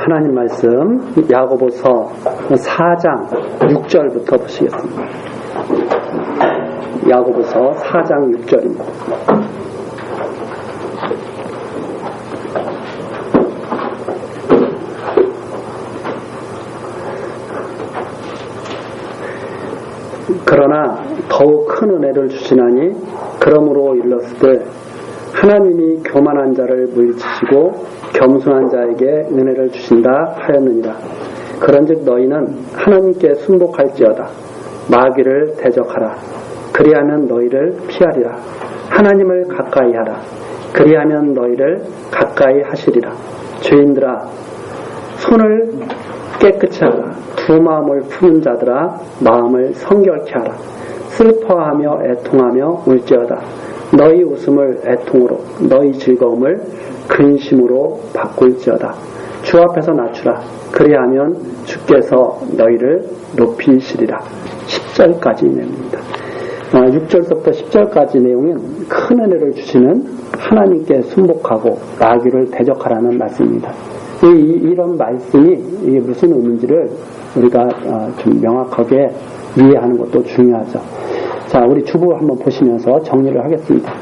하나님 말씀 야고보서 4장 6절부터 보시겠습니다. 야고보서 4장 6절입니다. 그러나 더욱 큰 은혜를 주시나니 그러므로 일렀으되 하나님이 교만한 자를 물리치시고 겸손한 자에게 은혜를 주신다 하였느니라. 그런즉 너희는 하나님께 순복할지어다. 마귀를 대적하라. 그리하면 너희를 피하리라. 하나님을 가까이 하라. 그리하면 너희를 가까이 하시리라. 죄인들아, 손을 깨끗이 하라. 두 마음을 푸는 자들아, 마음을 성결케 하라. 슬퍼하며 애통하며 울지어다. 너희 웃음을 애통으로, 너희 즐거움을 근심으로 바꿀지어다. 주 앞에서 낮추라. 그리하면 주께서 너희를 높이시리라. 10절까지 내용입니다. 6절부터 10절까지 내용은 큰 은혜를 주시는 하나님께 순복하고 마귀를 대적하라는 말씀입니다. 이런 말씀이 이게 무슨 의미인지를 우리가 좀 명확하게 이해하는 것도 중요하죠. 자, 우리 주보 한번 보시면서 정리를 하겠습니다.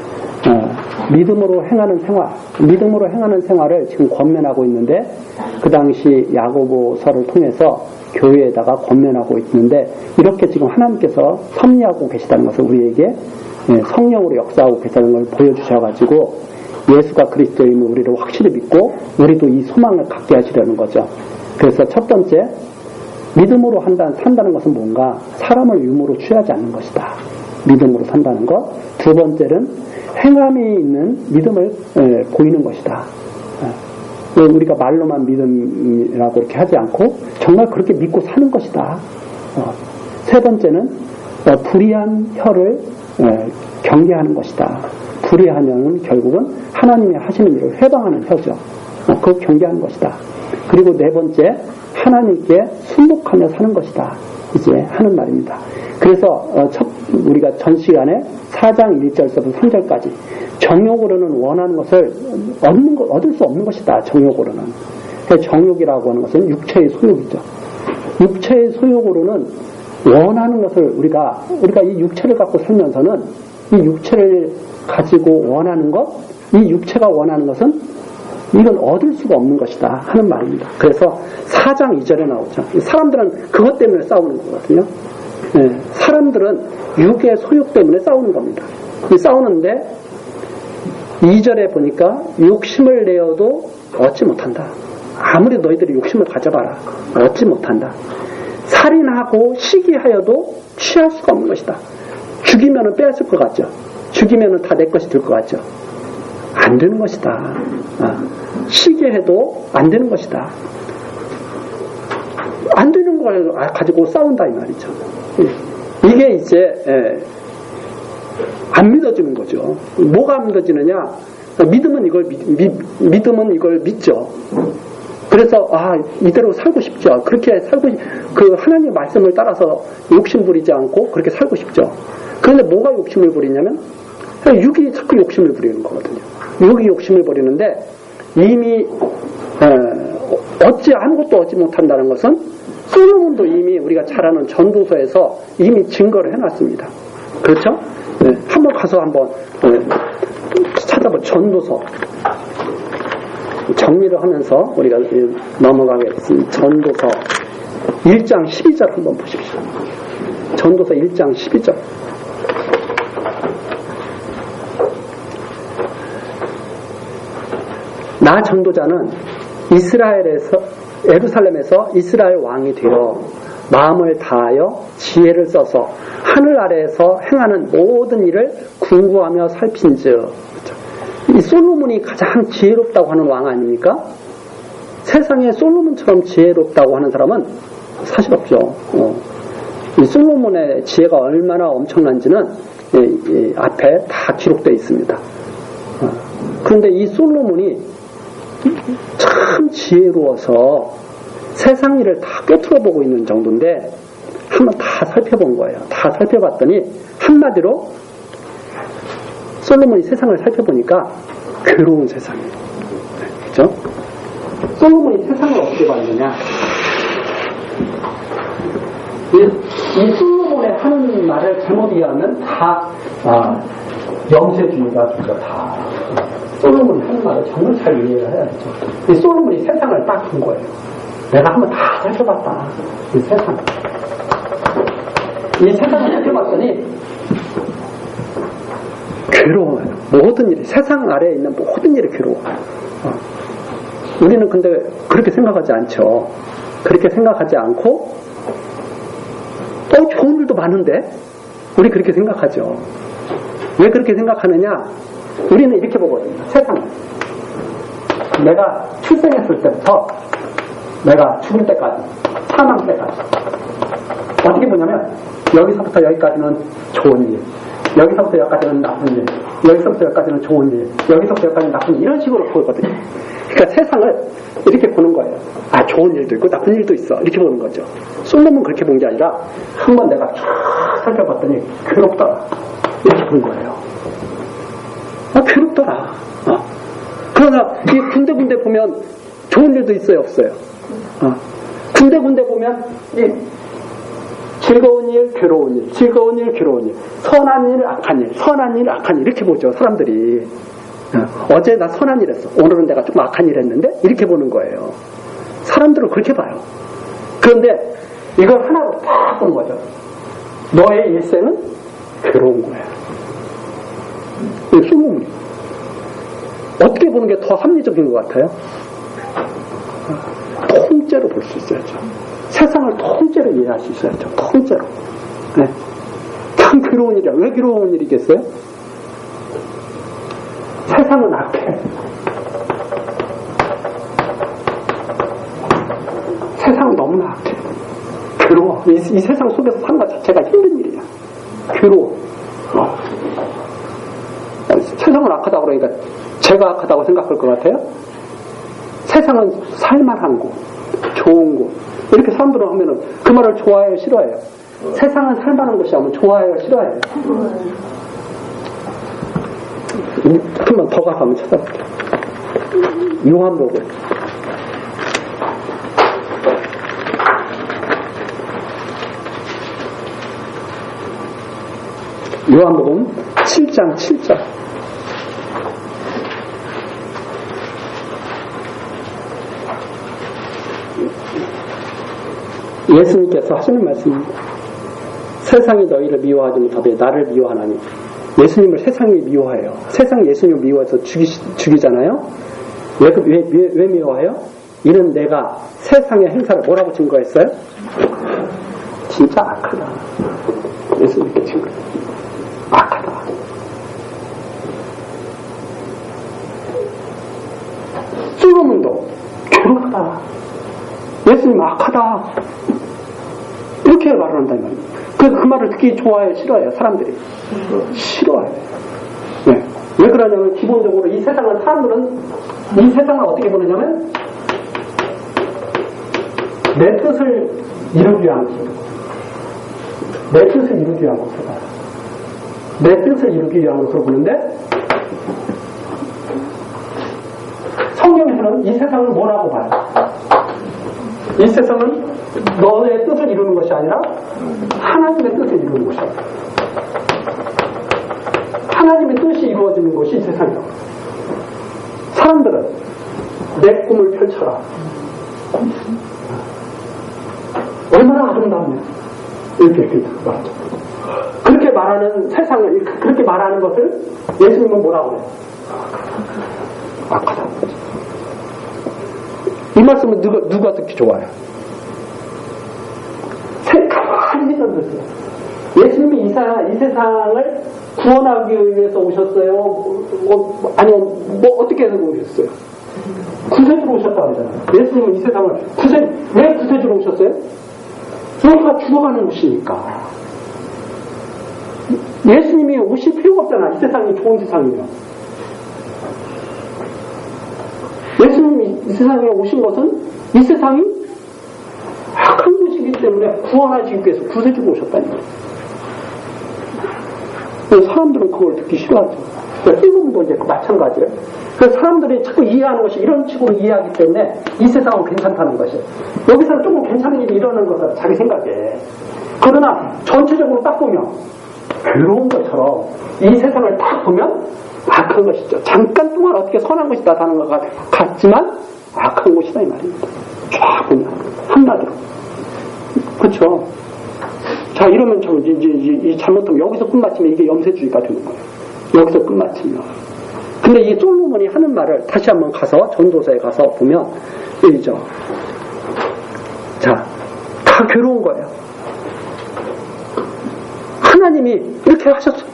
믿음으로 행하는 생활, 믿음으로 행하는 생활을 지금 권면하고 있는데, 그 당시 야고보서를 통해서 교회에다가 권면하고 있는데, 이렇게 지금 하나님께서 섭리하고 계시다는 것을 우리에게 성령으로 역사하고 계시다는 걸 보여주셔가지고 예수가 그리스도임을 우리를 확실히 믿고 우리도 이 소망을 갖게 하시려는 거죠. 그래서 첫 번째, 믿음으로 산다는 것은 뭔가 사람을 유무로 취하지 않는 것이다. 믿음으로 산다는 것. 두 번째는 행함이 있는 믿음을 보이는 것이다. 우리가 말로만 믿음이라고 이렇게 하지 않고 정말 그렇게 믿고 사는 것이다. 세 번째는 불의한 혀를 경계하는 것이다. 불의하면 결국은 하나님이 하시는 일을 회방하는 혀죠. 그걸 경계하는 것이다. 그리고 네 번째, 하나님께 순복하며 사는 것이다. 이제 하는 말입니다. 그래서 우리가 전 시간에 4장 1절부터 3절까지 정욕으로는 원하는 것을 얻을 수 없는 것이다. 정욕으로는. 정욕이라고 하는 것은 육체의 소욕이죠. 육체의 소욕으로는 원하는 것을 우리가 이 육체를 갖고 살면서는 이 육체를 가지고 원하는 것, 이 육체가 원하는 것은 이건 얻을 수가 없는 것이다 하는 말입니다. 그래서 4장 2절에 나오죠. 사람들은 그것 때문에 싸우는 거거든요. 사람들은 육의 소욕 때문에 싸우는 겁니다. 싸우는데 2절에 보니까 욕심을 내어도 얻지 못한다. 아무리 너희들이 욕심을 가져봐라. 얻지 못한다. 살인하고 시기하여도 취할 수가 없는 것이다. 죽이면은 빼앗을 것 같죠. 죽이면은 다 내 것이 될 것 같죠. 안 되는 것이다. 시기해도 안 되는 것이다. 안 되는 걸 가지고 싸운다 이 말이죠. 이게 이제 안 믿어지는 거죠. 뭐가 안 믿어지느냐? 믿음은 이걸 믿죠. 그래서 이대로 살고 싶죠. 그렇게 살고 그 하나님의 말씀을 따라서 욕심 부리지 않고 그렇게 살고 싶죠. 그런데 뭐가 욕심을 부리냐면 육이 자꾸 욕심을 부리는 거거든요. 육이 욕심을 부리는데 이미 아무것도 얻지 못한다는 것은 솔로몬도 이미 우리가 잘 아는 전도서에서 이미 증거를 해놨습니다. 그렇죠? 한번 가서 찾아봐. 전도서 정리를 하면서 우리가 넘어가겠습니다. 전도서 1장 12절 한번 보십시오. 전도서 1장 12절. 나 전도자는 예루살렘에서 이스라엘 왕이 되어 마음을 다하여 지혜를 써서 하늘 아래에서 행하는 모든 일을 궁구하며 살핀즉. 이 솔로몬이 가장 지혜롭다고 하는 왕 아닙니까? 세상에 솔로몬처럼 지혜롭다고 하는 사람은 사실 없죠. 이 솔로몬의 지혜가 얼마나 엄청난지는 앞에 다 기록되어 있습니다. 그런데 이 솔로몬이 참 지혜로워서 세상 일을 다 꿰뚫어보고 있는 정도인데 한번 다 살펴본 거예요. 다 살펴봤더니 한마디로 솔로몬이 세상을 살펴보니까 괴로운 세상이에요. 그렇죠? 솔로몬이 세상을 어떻게 봤느냐? 이 솔로몬의 하는 말을 잘못 이해하면 다 영세주의가 진짜 다 솔로몬이 하는 말을 정말 잘 이해를 해야죠. 이 솔로몬이 세상을 딱 본 거예요. 내가 한번 다 살펴봤다. 이 세상. 이 세상을 살펴봤더니 괴로워요. 모든 일이, 세상 아래에 있는 모든 일이 괴로워요. 우리는 근데 그렇게 생각하지 않죠. 그렇게 생각하지 않고 좋은 일도 많은데 우리 그렇게 생각하죠. 왜 그렇게 생각하느냐? 우리는 이렇게 보거든요. 세상을. 내가 출생했을 때부터 내가 죽을 때까지, 사망 때까지 어떻게 보냐면 여기서부터 여기까지는 좋은 일, 여기서부터 여기까지는 나쁜 일, 여기서부터 여기까지는 좋은 일, 여기서부터 여기까지는 나쁜 일, 이런 식으로 보거든요. 그러니까 세상을 이렇게 보는 거예요. 좋은 일도 있고 나쁜 일도 있어, 이렇게 보는 거죠. 솔로몬은 그렇게 본 게 아니라 한번 내가 쫙 살펴봤더니 괴롭더라, 이렇게 본 거예요. 괴롭더라. 그러나 이 군데군데 보면 좋은 일도 있어요, 없어요? 군데군데 보면 즐거운 일, 괴로운 일, 즐거운 일, 괴로운 일, 선한 일, 악한 일, 선한 일, 악한 일, 이렇게 보죠, 사람들이. 어제 나 선한 일 했어, 오늘은 내가 좀 악한 일 했는데, 이렇게 보는 거예요. 사람들은 그렇게 봐요. 그런데 이걸 하나로 딱 보는 거죠. 너의 일생은 괴로운 거예요. 이 솔로몬이 어떻게 보는 게 더 합리적인 것 같아요? 통째로 볼 수 있어야죠. 세상을 통째로 이해할 수 있어야죠. 통째로. 네. 참 괴로운 일이야. 왜 괴로운 일이겠어요? 세상은 악해. 세상은 너무나 악해. 괴로워. 이 세상 속에서 사는 것 자체가 힘든 일이야. 괴로워. 세상은 악하다고 그러니까 제가 악하다고 생각할 것 같아요? 세상은 살만한 곳, 좋은 곳, 이렇게 사람들은 하면은 그 말을 좋아해요, 싫어해요? 세상은 살만한 곳이 하면 좋아해요, 싫어해요? 조금만 더 가서 한번 찾아볼게요. 요한복음. 요한복음 7장 7절. 예수님께서 하시는 말씀입니다. 세상이 너희를 미워하지 못하되 나를 미워하나니. 예수님을 세상이 미워해요. 세상 예수님을 미워해서 죽이잖아요. 왜 미워해요? 이는 내가 세상의 행사를 뭐라고 증거했어요? 진짜 악하다. 예수님께 증거해요. 악하다. 솔로몬도 괴롭다. 예수님 악하다. 이렇게 말을 한다는 말이에요. 그 말을 듣기 좋아해요, 싫어해요? 사람들이 싫어해요. 네. 왜 그러냐면 기본적으로 이 세상은, 사람들은 이 세상을 어떻게 보느냐면 내 뜻을 이루기 위한 곳, 내 뜻을 이루기 위한 곳으로 봐요. 내 뜻을 이루기 위한 곳으로 보는데, 성경에서는 이 세상을 뭐라고 봐요? 이 세상은 너의 뜻을 이루는 것이 아니라 하나님의 뜻을 이루는 것이야. 하나님의 뜻이 이루어지는 것이 이 세상이야. 사람들은 내 꿈을 펼쳐라. 얼마나 아름답냐. 이렇게 말하죠. 그렇게 말하는 세상을, 그렇게 말하는 것을 예수님은 뭐라고 해요? 악하다. 이 말씀은 누가 듣기 좋아요? 가만히 생각해보세요. 예수님이 이 세상을 구원하기 위해서 오셨어요? 아니면 어떻게 해서 오셨어요? 구세주로 오셨다고 하잖아요. 예수님은 이 세상을 왜 구세주로 오셨어요? 우리가 죽어가는 곳이니까. 예수님이 오실 필요가 없잖아. 이 세상이 좋은 세상이면. 예수님이 이 세상에 오신 것은 이 세상이 악한 곳이기 때문에 구원하시기 위해서 구세주로 오셨다니. 사람들은 그걸 듣기 싫어하죠. 솔로몬도 이제 마찬가지예요. 그래서 사람들이 자꾸 이해하는 것이 이런 식으로 이해하기 때문에 이 세상은 괜찮다는 것이. 여기서는 조금 괜찮은 일이 일어나는 것 같아, 자기 생각에. 그러나 전체적으로 딱 보면 괴로운 것처럼 이 세상을 딱 보면 악한 것이죠. 잠깐 동안 어떻게 선한 것이 나타나는 것 같지만 악한 것이다 이 말입니다. 쫙 보면 한마디로. 그렇죠? 자, 이러면 이 잘못하면 여기서 끝마치면 이게 염세주의가 되는 거예요. 여기서 끝마치면. 근데 이 솔로몬이 하는 말을 다시 한번 가서 전도서에 가서 보면 이죠. 자, 다 괴로운 거예요. 하나님이 이렇게 하셨어.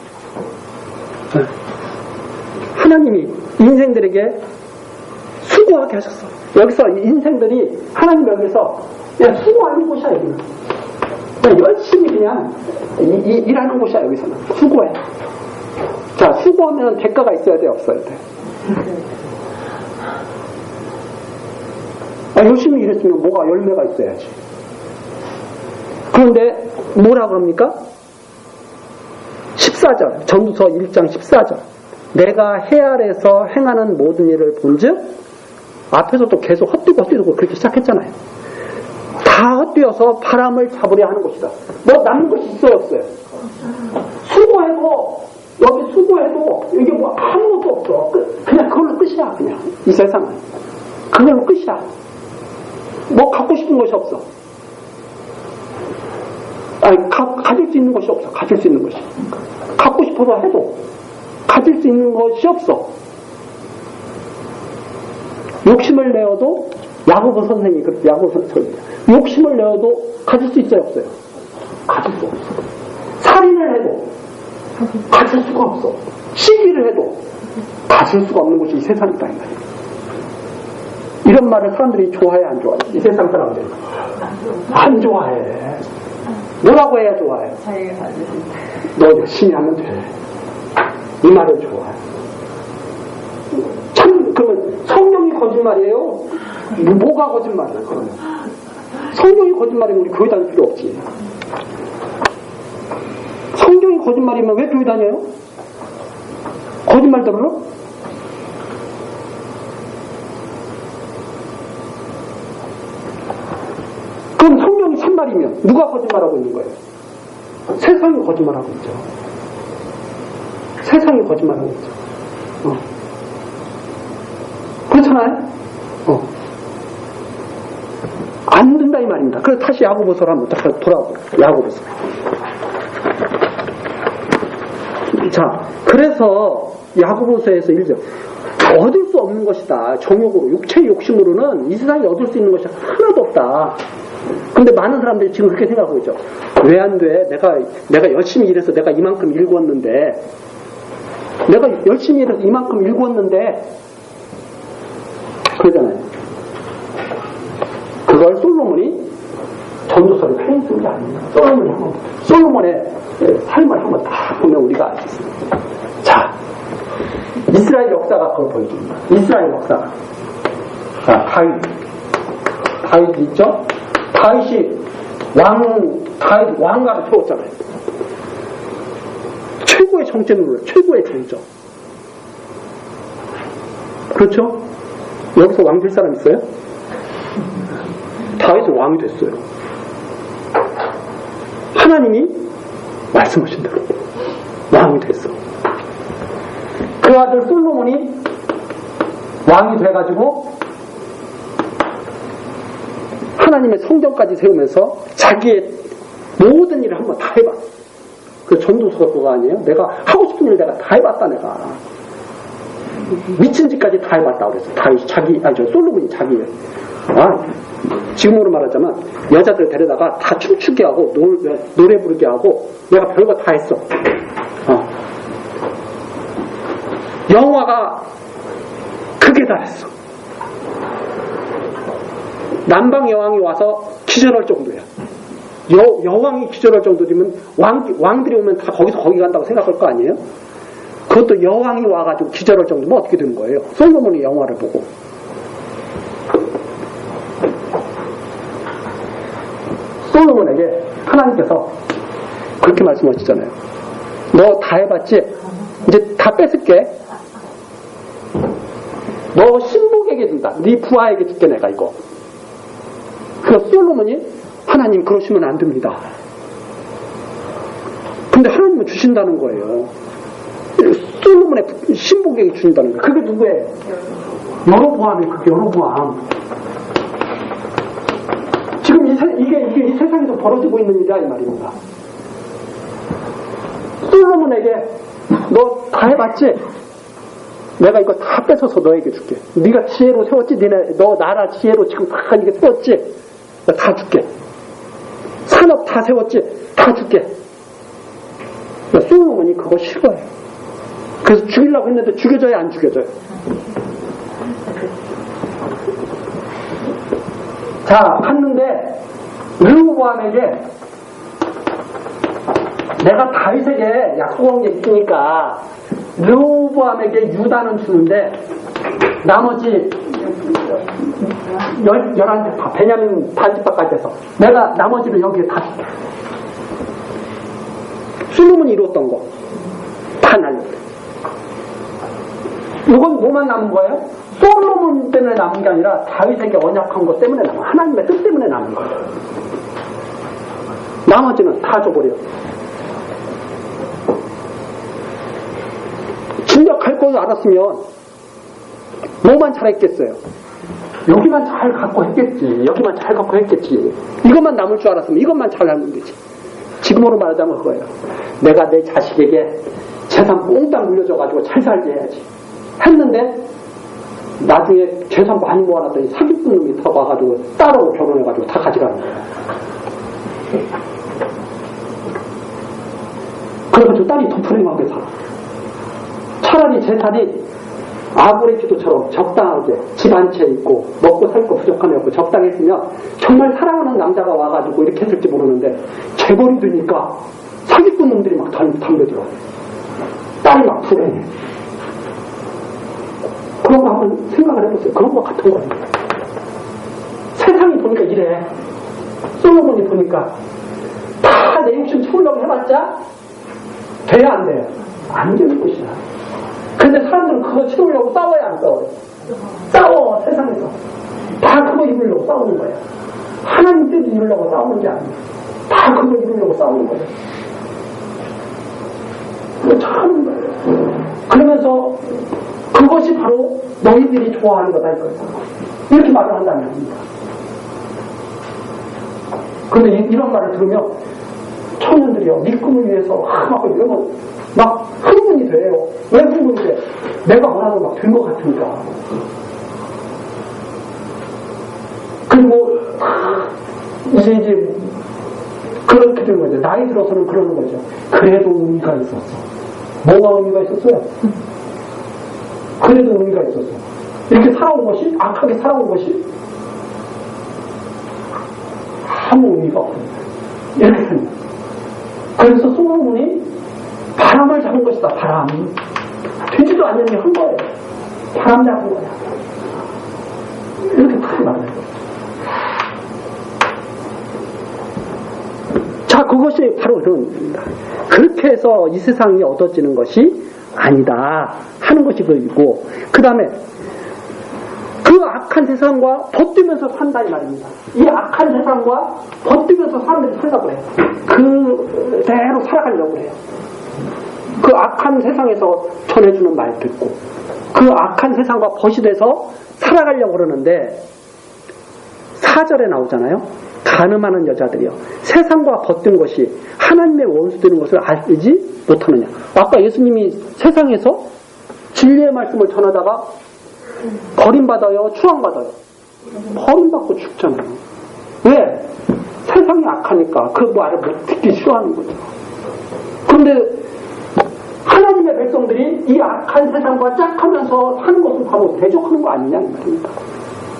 하나님이 인생들에게 수고하게 하셨어. 여기서 인생들이 하나님 여기서 그냥 수고하는 곳이야 여기는. 그냥 열심히 그냥 일하는 곳이야 여기서는. 수고해. 자, 수고하면 대가가 있어야 돼, 없어야 돼? 열심히 일했으면 뭐가 열매가 있어야지. 그런데 뭐라 그럽니까? 14절, 전도서 1장 14절. 내가 해 아래에서 행하는 모든 일을 본즉, 앞에서도 계속 헛뛰고 그렇게 시작했잖아요. 다 헛뛰어서 바람을 잡으려 하는 것이다. 뭐 남는 것이 있어요, 없어요? 수고해도, 여기 수고해도 이게 뭐 아무것도 없어. 그냥 그걸로 끝이야, 그냥. 이 세상은. 그걸로 끝이야. 뭐 갖고 싶은 것이 없어. 아니, 가질 수 있는 것이 없어. 가질 수 있는 것이. 갖고 싶어서 해도 가질 수 있는 것이 없어. 욕심을 내어도 야고보 선생이 욕심을 내어도 가질 수 있어요, 없어요? 가질 수 없어. 살인을 해도 가질 수가 없어. 시기를 해도 가질 수가 없는 것이 이 세상이다, 이 말이야. 이런 말을 사람들이 좋아해, 안 좋아해? 이 세상 사람들 안 좋아해. 뭐라고 해야 좋아해? 자기가 가질 수 있다. 너 열심히 하면 돼. 이 말을 좋아해. 참, 그러면 성령이 거짓말이에요? 뭐가 거짓말이야, 그러면? 성령이 거짓말이면 우리 교회 다닐 필요 없지. 성경이 거짓말이면 왜 교회 다녀요? 거짓말 들으러? 그럼 성경이 참말이면 누가 거짓말하고 있는 거예요? 세상이 거짓말하고 있죠. 세상이 거짓말하고 있죠. 그렇잖아요? 안 된다 이 말입니다. 그래서 다시 야고보서로 한번 돌아오고 야고보서. 자, 그래서 야고보서에서 1절 얻을 수 없는 것이다. 정욕으로, 육체의 욕심으로는 이 세상에 얻을 수 있는 것이 하나도 없다. 근데 많은 사람들이 지금 그렇게 생각하고 있죠. 왜 안 돼? 내가 열심히 일해서 내가 이만큼 일구었는데, 내가 열심히 일해서 이만큼 일구었는데, 그러잖아요. 그걸 솔로몬이 전도서를 편히 쓴 게 아니에요. 솔로몬의 삶을 한번 다 보면 우리가 알 수 있습니다. 자, 이스라엘 역사가 그걸 보여줍니다. 이스라엘 역사가. 자, 다윗 있죠? 다윗이 왕가를 세웠잖아요. 최고의 정점으로, 최고의 정점. 그렇죠? 여기서 왕 될 사람 있어요? 다윗은 왕이 됐어요. 하나님이 말씀하신 대로 왕이 됐어. 그 아들 솔로몬이 왕이 돼가지고 하나님의 성전까지 세우면서 자기의 모든 일을 한번 다 해봤어. 그 전도서가 그거 아니에요? 내가 하고 싶은 일 내가 다 해봤다, 내가. 미친 짓까지 다 해봤다 그랬어. 다윗이 솔로몬이 자기 일. 지금으로 말하자면 여자들 데려다가 다 춤추게 하고 노래 부르게 하고 내가 별거 다 했어. 여호와가 그게 다 했어. 남방 여왕이 와서 기절할 정도야. 여왕이 기절할 정도면 왕들이 오면 다 거기서 거기 간다고 생각할 거 아니에요? 그것도 여왕이 와가지고 기절할 정도면 어떻게 되는 거예요? 솔로몬의 영화를 보고. 솔로몬에게 하나님께서 그렇게 말씀하시잖아요. 너 다 해봤지? 이제 다 뺏을게. 너 신복에게 준다. 네 부하에게 줄게 내가 이거. 그래서 솔로몬이 하나님 그러시면 안 됩니다. 근데 하나님은 주신다는 거예요. 솔로몬의 신복에게 주신다는 거예요. 그게 누구예요? 여로보암이 그게 여로보암. 지금 이게 이 세상에서 벌어지고 있는 일이야 이 말입니다. 솔로몬에게 너 다 해봤지? 내가 이거 다 뺏어서 너에게 줄게. 네가 지혜로 세웠지? 너 나라 지혜로 지금 다 이게 세웠지? 나 다 줄게. 산업 다 세웠지? 다 줄게. 솔로몬이 그거 싫어해. 그래서 죽이려고 했는데 죽여줘야 안 죽여줘요. 자, 갔는데 르호보암에게 내가 다윗에게 약속한 게 있으니까 르호보암에게 유다는 주는데 나머지 11집 베냐민 단지파까지 해서 내가 나머지를 여기에 다 줄게. 솔로몬이 이뤘던 거 다 날려버려. 이건 뭐만 남은 거예요? 솔로몬 때문에 남은 게 아니라 다윗에게 언약한 것 때문에 남은, 하나님의 뜻 때문에 남은 거예요. 나머지는 다 줘버려. 진력할 걸 알았으면 뭐만 잘했겠어요? 여기만 잘 갖고 했겠지. 여기만 잘 갖고 했겠지. 이것만 남을 줄 알았으면 이것만 잘 하면 되지. 지금으로 말하자면 그거예요. 내가 내 자식에게 재산 몽땅 물려줘가지고 잘 살게 해야지. 했는데 나중에 재산 많이 모아놨더니 사기꾼 놈이 더 와가지고 딸하고 결혼해가지고 다 가져가는 거야. 그래가지고 딸이 더 불행하게 살아. 차라리 재산이 아굴의 기도처럼 적당하게 집 한 채 있고 먹고 살 거 부족함이 없고 적당히 했으면 정말 사랑하는 남자가 와가지고 이렇게 했을지 모르는데 재벌이 되니까 사기꾼 놈들이 막 덤벼들어. 딸이 막 불행해. 그런 거 한번 생각을 해보세요. 그런 거 같은 거예요. 세상이 보니까 이래. 솔로몬이 보니까 다 내 욕심 채우려고 해봤자 돼야 안 돼요? 안 되는 것이야. 근데 사람들은 그거 채우려고 싸워야 안 싸워요? 싸워, 세상에서. 다 그거 이루려고 싸우는 거야. 하나님 뜻 이루려고 싸우는 게 아니야. 다 그거 이루려고 싸우는 거야. 그거 참, 그러면서 그것이 바로 너희들이 좋아하는 거다 이거예요. 이렇게 말을 한다는 겁니다. 그런데 이런 말을 들으면 청년들이요, 믿음을 위해서 막 이러면 막 흥분이 돼요. 왜 흥분이 돼? 내가 원하는 거 막 된 것 같으니까. 그리고 이제 그렇게 되는 거죠. 나이 들어서는 그러는 거죠. 그래도 의미가 있었어. 뭐가 의미가 있었어요? 그래도 의미가 있었어. 이렇게 살아온 것이, 악하게 살아온 것이 아무 의미가 없습니다. 이렇게 생각해요. 그래서 솔로몬이 바람을 잡은 것이다. 바람. 되지도 않는 일 한 거예요. 바람 잡은 거야. 이렇게 다 말해요. 자, 그것이 바로 그런 겁니다. 그렇게 해서 이 세상이 얻어지는 것이 아니다 하는 것이 그이고, 그 다음에 그 악한 세상과 버티면서 산다 이 말입니다. 이 악한 세상과 버티면서 사람들이 살려고 해요. 그대로 살아가려고 해요. 그 악한 세상에서 전해주는 말 듣고 그 악한 세상과 벗이 돼서 살아가려고 그러는데 4절에 나오잖아요. 가늠하는 여자들이요. 세상과 벗든 것이 하나님의 원수 되는 것을 알지 못하느냐. 아까 예수님이 세상에서 진리의 말씀을 전하다가 버림받아요? 추앙받아요? 버림받고 죽잖아요. 왜? 세상이 악하니까 그 말을 못 듣기 싫어하는 거죠. 그런데 하나님의 백성들이 이 악한 세상과 짝하면서 사는 것은 바로 대적하는 거 아니냐 이 말입니다.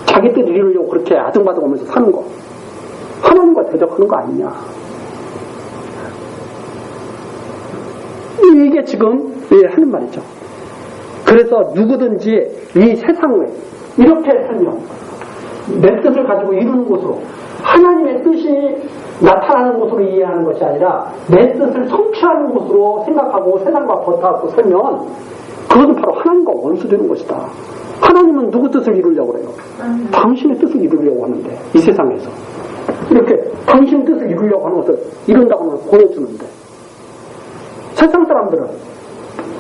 자기 뜻 이루려고 그렇게 아등바등하면서 사는 거 하나님과 대적하는 거 아니냐. 이게 지금 하는 말이죠. 그래서 누구든지 이 세상을 이렇게 살면 내 뜻을 가지고 이루는 곳으로 하나님의 뜻이 나타나는 곳으로 이해하는 것이 아니라 내 뜻을 성취하는 곳으로 생각하고 세상과 버텨갖고 살면 그것은 바로 하나님과 원수되는 것이다. 하나님은 누구 뜻을 이루려고 그래요? 당신의 뜻을 이루려고 하는데, 이 세상에서. 이렇게 당신 뜻을 이루려고 하는 것을 이룬다고 보여주는데, 세상 사람들은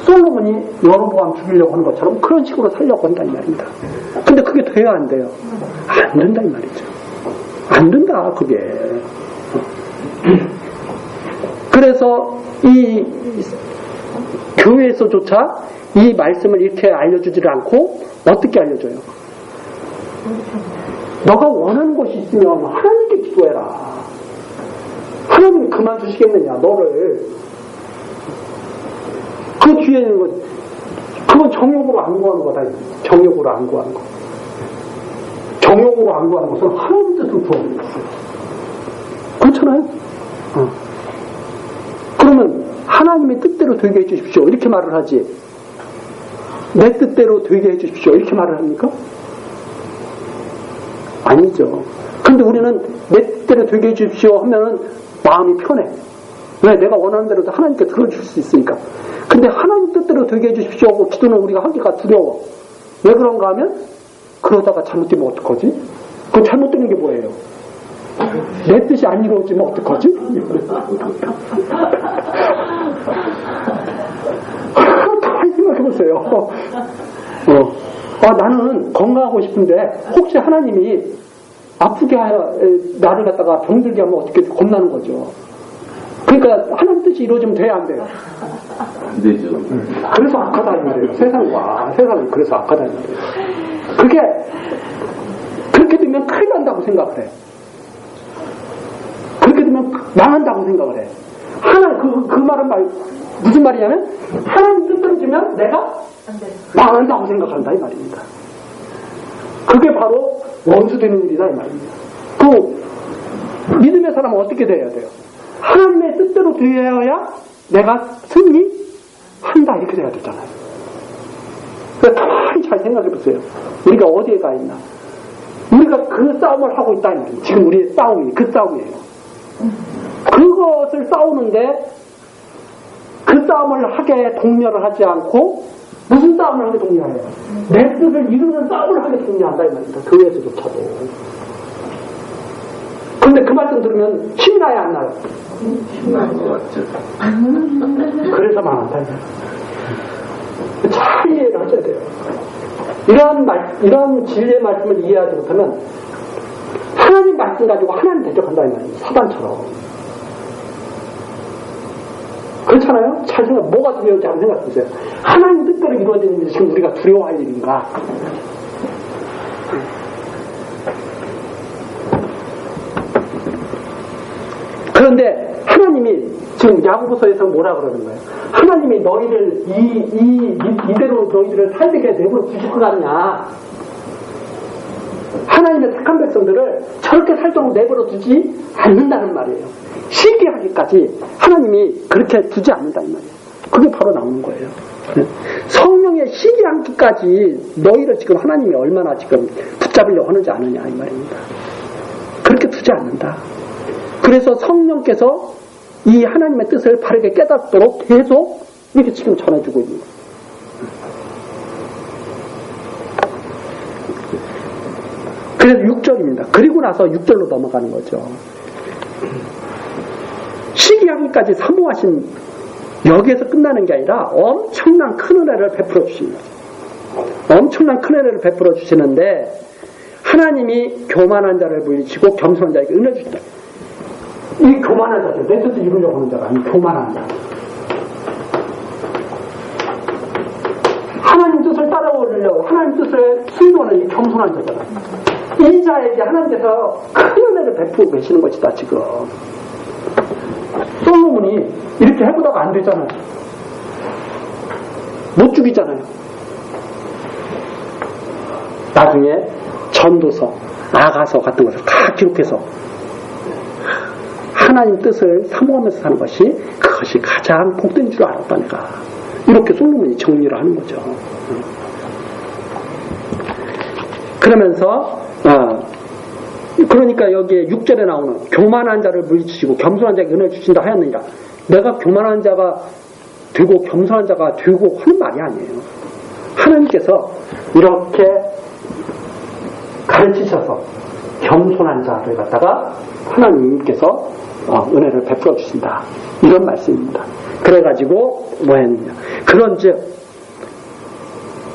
솔로몬이 여로보암 죽이려고 하는 것처럼 그런 식으로 살려고 한다는 말입니다. 근데 그게 돼야 안 돼요? 안 된다 이 말이죠. 안 된다 그게. 그래서 이 교회에서조차 이 말씀을 이렇게 알려주지를 않고 어떻게 알려줘요? 너가 원하는 것이 있으면 하나님께 기도해라. 하나님이 그만 두시겠느냐 너를. 그 뒤에 있는 건 그건 정욕으로 안구하는 거다. 정욕으로 안구하는 거. 정욕으로 안구하는 것은 하나님 뜻을 부어버린 거예요. 그렇잖아요? 그러면 하나님의 뜻대로 되게 해주십시오 이렇게 말을 하지, 내 뜻대로 되게 해주십시오 이렇게 말을 합니까? 아니죠. 근데 우리는 내 뜻대로 되게 해주십시오 하면은 마음이 편해. 왜? 내가 원하는 대로 하나님께 들어줄 수 있으니까. 근데 하나님 뜻대로 되게 해주십시오 하고 기도는 우리가 하기가 두려워. 왜 그런가 하면 그러다가 잘못되면 어떡하지? 그 잘못되는 게 뭐예요? 내 뜻이 안 이루어지면 어떡하지? 다 생각해보세요. 나는 건강하고 싶은데 혹시 하나님이 아프게 나를 갖다가 병들게 하면 어떻게 겁나는 거죠. 그러니까 하나님 뜻이 이루어지면 돼야 안 돼요? 안 되죠. 그래서 악하다 이 말이에요. 세상은 그래서 악하다 이 말이에요. 그렇게 되면 큰일 난다고 생각을 해. 그렇게 되면 망한다고 생각을 해. 그 말은 무슨 말이냐면 하나님 뜻대로 주면 내가 망한다고 생각한다 이 말입니다. 그게 바로 원수 되는 일이다 이 말입니다. 그 믿음의 사람은 어떻게 돼야 돼요? 하나님의 뜻대로 되어야 내가 승리한다 이렇게 돼야 되잖아요. 그러니까 가만히 잘 생각해 보세요. 우리가 어디에 가 있나? 우리가 그 싸움을 하고 있다 이 말이에요. 지금 우리의 싸움이 그 싸움이에요. 그것을 싸우는데 그 싸움을 하게 독려를 하지 않고 무슨 싸움을 하게 독려해요? 내 뜻을 이루는 싸움을 하게 독려한다 이 말입니다. 교회에서조차도. 그런데 그 말씀 들으면 힘이 나요 안 나요? 힘이 나는 것 같죠. 그래서 망한다 이 말이에요. 잘 이해를 하셔야 돼요. 이런 진리의 말씀을 이해하지 못하면 하나님 말씀 가지고 하나님 대적한다 이 말이에요. 사단처럼. 그렇잖아요? 잘 뭐가 두려운지 한번 생각해보세요. 하나님 뜻대로 이루어지는 일이 지금 우리가 두려워할 일인가? 그런데 하나님이 지금 야고보서에서 뭐라 그러는 거예요? 하나님이 너희를 이대로 너희들을 살게 내버려 두실 것 같냐? 하나님의 택한 백성들을 저렇게 살도록 내버려 두지 않는다는 말이에요. 시기하기까지 하나님이 그렇게 두지 않는다 이 말이에요. 그게 바로 나오는 거예요. 성령의 시기하기까지 너희를 지금 하나님이 얼마나 지금 붙잡으려고 하는지 아느냐 이 말입니다. 그렇게 두지 않는다. 그래서 성령께서 이 하나님의 뜻을 바르게 깨닫도록 계속 이렇게 지금 전해주고 있는 거예요. 그래서 6절입니다. 그리고 나서 6절로 넘어가는 거죠. 시기하기까지 사모하신 여기에서 끝나는 게 아니라 엄청난 큰 은혜를 베풀어 주시는 거죠. 엄청난 큰 은혜를 베풀어 주시는데 하나님이 교만한 자를 물리치고 겸손한 자에게 은혜 주신다. 이 교만한 자들, 내 뜻을 이루려고 하는 자가 아닌 교만한 자. 하나님 뜻을 따라오려고 하나님 뜻을 순종하는 이 겸손한 자잖아. 이 자에게 하나님께서 큰 은혜를 베푸고 계시는 것이다 지금. 솔로몬이 이렇게 해보다가 안 되잖아요. 못 죽이잖아요. 나중에 전도서, 아가서 같은 것을 다 기록해서 하나님 뜻을 사모하면서 사는 그것이 가장 복된 줄 알았다 내가. 이렇게 솔로몬이 정리를 하는 거죠. 그러면서 그러니까 여기에 6절에 나오는 교만한 자를 물리치시고 겸손한 자에게 은혜를 주신다 하였느니라. 내가 교만한 자가 되고 겸손한 자가 되고 하는 말이 아니에요. 하나님께서 이렇게 가르치셔서 겸손한 자를 갖다가 하나님께서 은혜를 베풀어 주신다. 이런 말씀입니다. 그래가지고 뭐 했느냐. 그런즉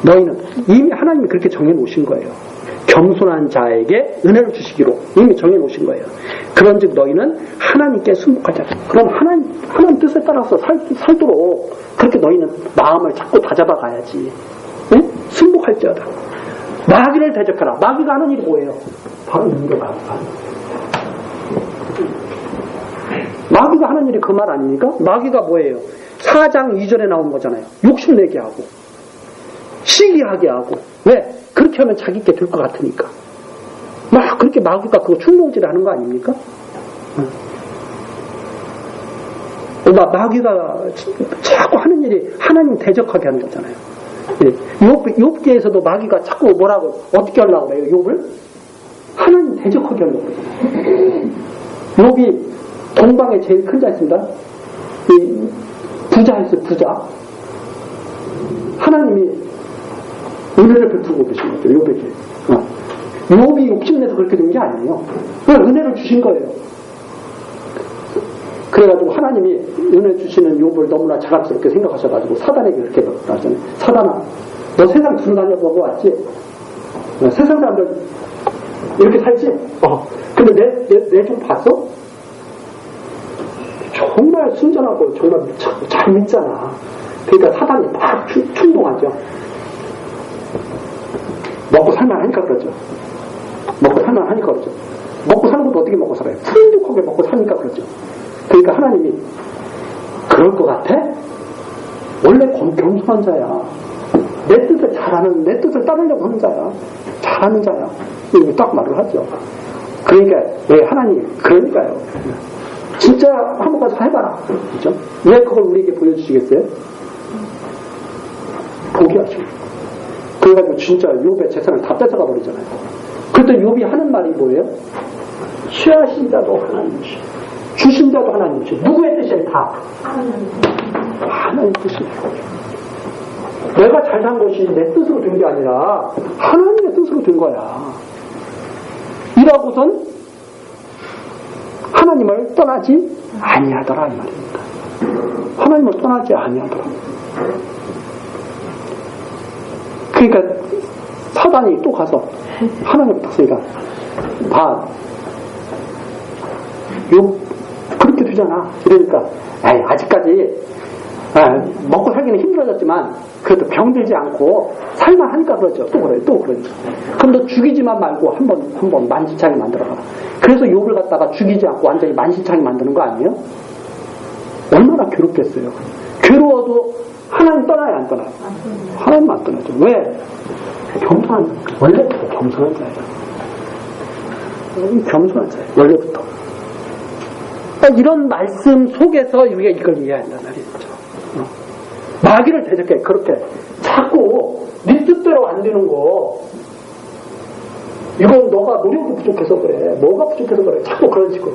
너희는 이미 하나님이 그렇게 정해놓으신 거예요. 겸손한 자에게 은혜를 주시기로 이미 정해놓으신 거예요. 그런즉 너희는 하나님께 순복하자. 그럼 하나님 뜻에 따라서 살도록 그렇게 너희는 마음을 자꾸 다잡아 가야지. 응? 순복할지어다. 마귀를 대적하라. 마귀가 하는 일이 뭐예요? 바로 인도가 마귀가 하는 일이 그 말 아닙니까? 마귀가 뭐예요? 4장 2절에 나온 거잖아요. 욕심내게 하고 시기하게 하고. 왜? 그렇게 하면 자기께 될 것 같으니까. 막 그렇게 마귀가 그거 충동질을 하는 거 아닙니까? 마귀가 자꾸 하는 일이 하나님 대적하게 하는 거잖아요. 욥기에서도 마귀가 자꾸 뭐라고 어떻게 하려고 해요? 욥을? 하나님 대적하게 하려고 해요. 욥이 동방에 제일 큰 자였습니다. 부자였어요. 부자. 하나님이 은혜를 베풀고 계신 거죠. 욥에게. 욥이 욕심내서 그렇게 된 게 아니에요. 그냥 은혜를 주신 거예요. 그래가지고 하나님이 은혜 주시는 욥을 너무나 자랑스럽게 생각하셔가지고 사단에게 그렇게 말하잖아요. 사단아, 너 세상 두루다녀보고 왔지? 세상 사람들 이렇게 살지? 근데 내 좀 봤어? 정말 순전하고 정말 잘 믿잖아. 그러니까 사단이 막 충동하죠. 먹고 살만하니까 그러죠. 먹고 살만하니까 그러죠. 먹고 사는 것도 어떻게 먹고 살아요? 풍족하게 먹고 사니까 그러죠. 그러니까 하나님이 그럴 것 같아? 원래 겸손한 자야. 내 뜻을 잘하는, 내 뜻을 따르려고 하는 자야. 잘하는 자야. 이렇게 딱 말을 하죠. 그러니까 왜 하나님 그러니까요. 진짜 한번 가서 해봐라. 그죠? 왜 그걸 우리에게 보여주시겠어요? 포기하시고. 그래가지고 진짜 욥의 재산을 다 뺏어가 버리잖아요. 그때 욥이 하는 말이 뭐예요? 취하신 자도 하나님이시, 주신 자도 하나님이시. 누구의 뜻이에요? 다 하나님 뜻이에요. 내가 잘 산 것이 내 뜻으로 된 게 아니라 하나님의 뜻으로 된 거야. 이라고선 하나님을 떠나지 아니하더라 이 말입니다. 하나님을 떠나지 아니하더라. 그러니까 사단이 또 가서 하나님을 tas으니까 욕 그렇게 되잖아. 이러니까 아직까지 먹고 살기는 힘들어졌지만 그래도 병들지 않고 살만하니까 그러죠. 또 그래요. 또 그러죠. 그럼 너 죽이지만 말고 한번 만신창이 만들어라. 그래서 욥을 갖다가 죽이지 않고 완전히 만신창이 만드는 거 아니에요? 얼마나 괴롭겠어요. 괴로워도 하나님 떠나야 안 떠나요? 하나님 안 떠나죠. 왜? 원래부터 겸손한 자예요. 겸손한 자예요. 원래부터. 이런 말씀 속에서 우리가 이걸 이해한단 말이죠. 마귀를 대적해. 그렇게 자꾸 네 뜻대로 안 되는 거, 이건 너가 노력이 부족해서 그래. 뭐가 부족해서 그래. 자꾸 그런 식으로.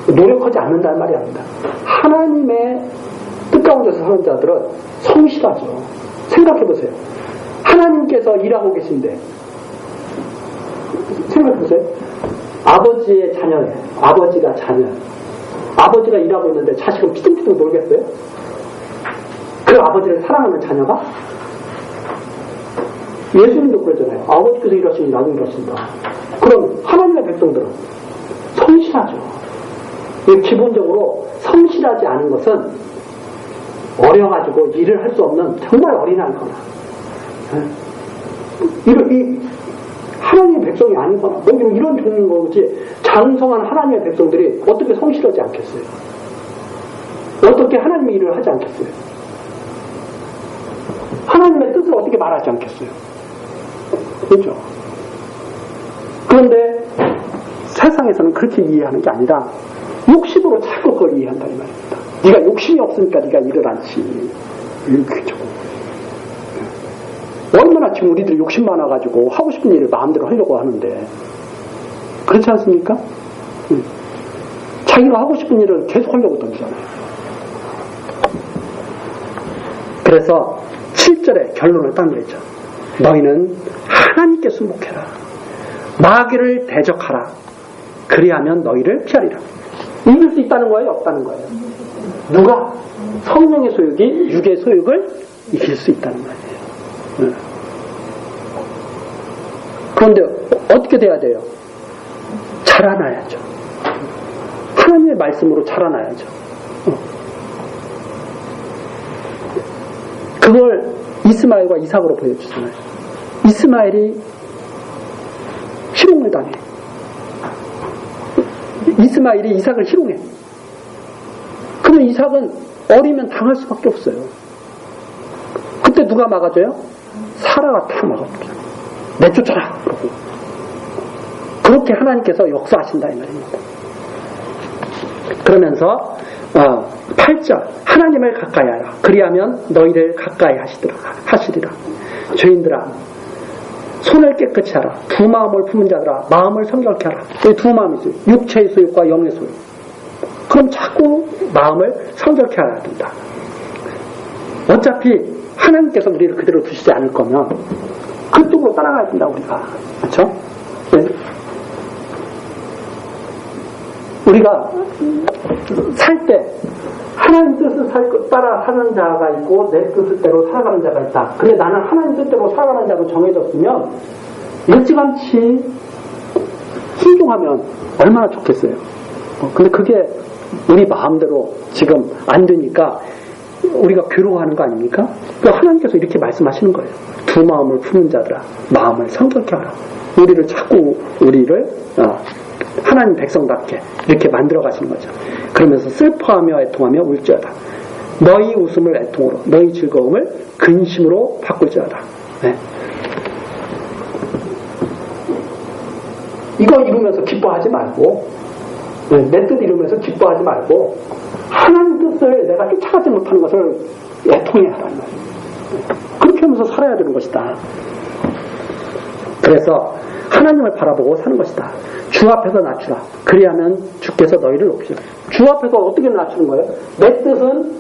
노력하지 않는다는 말이 아닙니다. 하나님의 뜻 가운데서 사는 자들은 성실하죠. 생각해보세요. 하나님께서 일하고 계신데 생각해보세요. 아버지의 자녀예요. 아버지가 자녀. 아버지가 일하고 있는데 자식은 피둥피둥 놀겠어요? 그 아버지를 사랑하는 자녀가? 예수님도 그러잖아요. 아버지께서 일하시니 나도 일하신다. 그럼 하나님의 백성들은 성실하죠. 기본적으로 성실하지 않은 것은 어려가지고 일을 할 수 없는 정말 어린아이거나 하나님의 백성이 아니거나 이런 종류인 거지. 장성한 하나님의 백성들이 어떻게 성실하지 않겠어요? 어떻게 하나님의 일을 하지 않겠어요? 하나님의 뜻을 어떻게 말하지 않겠어요? 그렇죠? 그런데 세상에서는 그렇게 이해하는 게 아니라 욕심으로 자꾸 그걸 이해한다는 말입니다. 네가 욕심이 없으니까 네가 일을 안 치. 그렇죠. 얼마나 지금 우리들이 욕심 많아가지고 하고 싶은 일을 마음대로 하려고 하는데 그렇지 않습니까? 자기가 하고 싶은 일을 계속 하려고 던지잖아요. 그래서 7절에 결론을 딱 내죠. 너희는 하나님께 순복해라. 마귀를 대적하라. 그리하면 너희를 피하리라. 이길 수 있다는 거예요? 없다는 거예요? 누가? 성령의 소욕이 육의 소욕을 이길 수 있다는 거예요. 그런데 어떻게 돼야 돼요? 자라나야죠. 하나님의 말씀으로 자라나야죠. 그걸 이스마엘과 이삭으로 보여주잖아요. 이스마엘이 희롱을 당해. 이스마엘이 이삭을 희롱해. 그러면 이삭은 어리면 당할 수밖에 없어요. 그때 누가 막아줘요? 사라가 다 막아줘요. 내쫓아라. 그러고. 그렇게 하나님께서 역사하신다 이 말입니다. 그러면서 8절 하나님을 가까이 하라. 그리하면 너희를 가까이 하시리라. 죄인들아 손을 깨끗이 하라. 두 마음을 품은 자들아 마음을 성결케 하라. 여기 두 마음이 있어요. 육체의 소욕과 영의 소욕. 그럼 자꾸 마음을 성결케 하라 된다. 어차피 하나님께서 우리를 그대로 두시지 않을 거면 그쪽으로 따라가야 된다 우리가. 그렇죠? 네. 우리가 살 때 하나님 뜻을 따라 사는 자가 있고 내 뜻대로 살아가는 자가 있다. 근데 나는 하나님 뜻대로 살아가는 자로 정해졌으면 일찌감치 순종하면 얼마나 좋겠어요. 근데 그게 우리 마음대로 지금 안 되니까 우리가 괴로워하는 거 아닙니까? 하나님께서 이렇게 말씀하시는 거예요. 두 마음을 품은 자들아 마음을 성결케 하라. 우리를 자꾸 우리를 하나님 백성답게 이렇게 만들어 가시는 거죠. 그러면서 슬퍼하며 애통하며 울지어다. 너희 웃음을 애통으로 너희 즐거움을 근심으로 바꿀지어다. 네. 이거 이루면서 기뻐하지 말고 내 뜻 이루면서 기뻐하지 말고 하나님 뜻을 내가 쫓아가지 못하는 것을 애통해야 하라는 거예요. 그렇게 하면서 살아야 되는 것이다. 그래서 하나님을 바라보고 사는 것이다. 주 앞에서 낮추라. 그리하면 주께서 너희를 높이시라. 주 앞에서 어떻게 낮추는 거예요? 내 뜻은